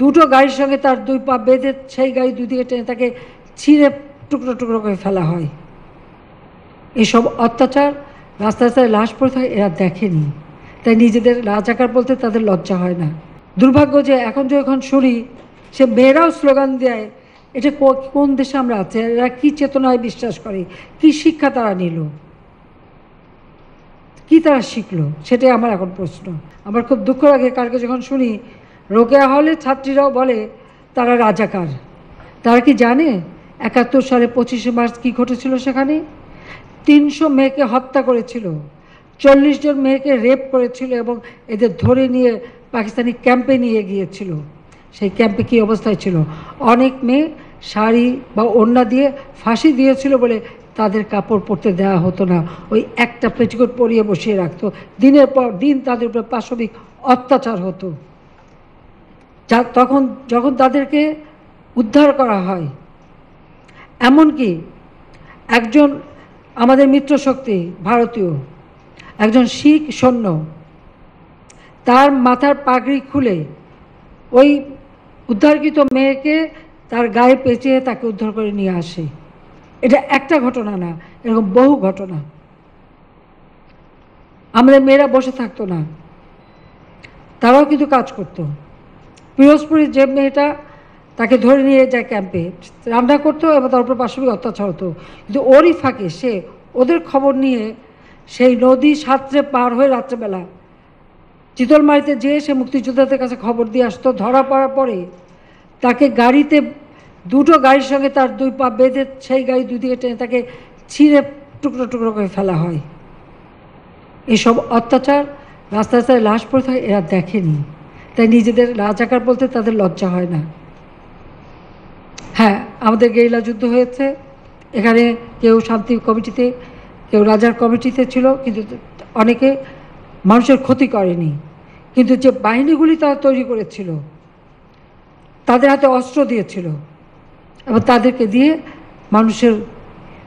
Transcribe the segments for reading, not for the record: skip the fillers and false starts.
দুটো গাড়ির সঙ্গে তার দুই পা বেঁধে সেই গাড়ি দুই দিকে টেনে তাকে ছিঁড়ে টুকরো টুকরো করে ফেলা হয়। এসব অত্যাচার রাস্তায় রাস্তায় লাশ পড়ে থাকে, এরা দেখেনি, তাই নিজেদের রাজাকার বলতে তাদের লজ্জা হয় না। দুর্ভাগ্য যে যখন শুনি সে মেয়েরাও স্লোগান দেয়, এটা কোন দেশে আমরা আছি, এরা কি চেতনায় বিশ্বাস করে, কি শিক্ষা তারা নিল, কি তারা শিখলো, সেটাই আমার এখন প্রশ্ন। আমার খুব দুঃখ লাগে কালকে যখন শুনি রোকেয়া হলে ছাত্রীরাও বলে তারা রাজাকার। তারা কি জানে 71 সালে 25শে মার্চ কী ঘটেছিল? সেখানে 300 মেয়েকে হত্যা করেছিল, 40 জন মেয়েকে রেপ করেছিল এবং এদের ধরে নিয়ে পাকিস্তানি ক্যাম্পে নিয়ে গিয়েছিল। সেই ক্যাম্পে কী অবস্থায় ছিল? অনেক মেয়ে শাড়ি বা ওড়না দিয়ে ফাঁসি দিয়েছিল বলে তাদের কাপড় পরতে দেওয়া হতো না, ওই একটা পেটিকোট পরিয়ে বসিয়ে রাখতো। দিনের পর দিন তাদের উপরে পাশবিক অত্যাচার হতো। তখন যখন তাদেরকে উদ্ধার করা হয়, এমনকি একজন আমাদের মিত্রশক্তি ভারতীয় একজন শিখ সৈন্য তার মাথার পাগড়ি খুলে ওই উদ্ধারকৃত মেয়েকে তার গায়ে পেঁচিয়ে তাকে উদ্ধার করে নিয়ে আসে। এটা একটা ঘটনা না, এরকম বহু ঘটনা। আমাদের মেয়েরা বসে থাকতো না, তারাও কিন্তু কাজ করতো। পিরোজপুরের যে মেয়েটা, তাকে ধরে নিয়ে যায় ক্যাম্পে, রান্না করতো এবং তার উপর পাশবিক অত্যাচার হতো, কিন্তু ওরই ফাঁকে সে ওদের খবর নিয়ে সেই নদী সাঁতরে পার হয়ে রাত্রেবেলা চিতলমারিতে যেয়ে সে মুক্তিযোদ্ধাদের কাছে খবর দিয়ে আসতো। ধরা পড়ার পরে তাকে গাড়িতে, দুটো গাড়ির সঙ্গে তার দুই পা বেঁধে সেই গাড়ি দুই দিকে টেনে তাকে ছিঁড়ে টুকরো টুকরো করে ফেলা হয়। এসব অত্যাচার রাস্তায় রাস্তায় লাশ পড়ে থাকে, এরা দেখেনি, তাই নিজেদের রাজাকার বলতে তাদের লজ্জা হয় না। হ্যাঁ, আমাদের গেরিলা যুদ্ধ হয়েছে, এখানে কেউ শান্তি কমিটিতে, কেউ রাজার কমিটিতে ছিল, কিন্তু অনেকে মানুষের ক্ষতি করেনি। কিন্তু যে বাহিনীগুলি তারা তৈরি করেছিল, তাদের হাতে অস্ত্র দিয়েছিল এবং তাদেরকে দিয়ে মানুষের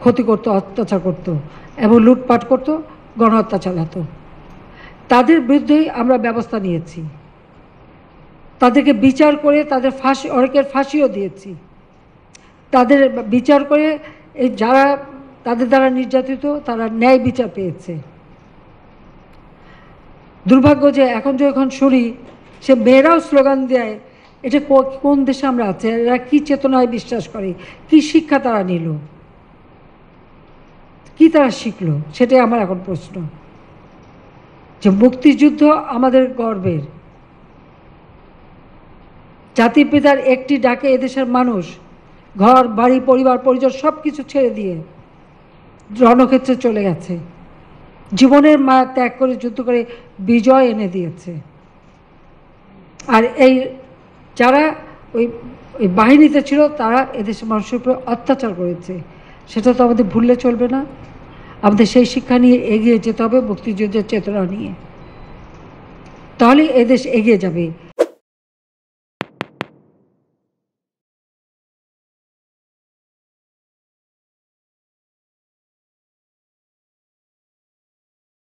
ক্ষতি করতো, অত্যাচার করতো এবং লুটপাট করতো, গণহত্যা চালাতো। তাদের বিরুদ্ধেই আমরা ব্যবস্থা নিয়েছি, তাদেরকে বিচার করে তাদের ফাঁসি, অনেকের ফাঁসিও দিয়েছি। তাদের বিচার করে এই যারা তাদের দ্বারা নির্যাতিত তারা ন্যায় বিচার পেয়েছে। দুর্ভাগ্য যে যখন শুনি সে মেয়েরাও স্লোগান দেয়, এটা কোন দেশে আমরা আছি, এরা কি চেতনায় বিশ্বাস করে, কি শিক্ষা তারা নিল, কি তারা শিখলো, সেটাই আমার এখন প্রশ্ন। যে মুক্তিযুদ্ধ আমাদের গর্বের, জাতির পিতার একটি ডাকে এদেশের মানুষ ঘর বাড়ি পরিবার পরিজন সব কিছু ছেড়ে দিয়ে রণক্ষেত্রে চলে গেছে, জীবনের মায়া ত্যাগ করে যুদ্ধ করে বিজয় এনে দিয়েছে। আর এই যারা ওই ওই বাহিনীতে ছিল তারা এদেশের মানুষের উপরে অত্যাচার করেছে, সেটা তো আমাদের ভুললে চলবে না। আমাদের সেই শিক্ষা নিয়ে এগিয়ে যেতে হবে, মুক্তিযুদ্ধের চেতনা নিয়ে, তাহলে এদেশ এগিয়ে যাবে।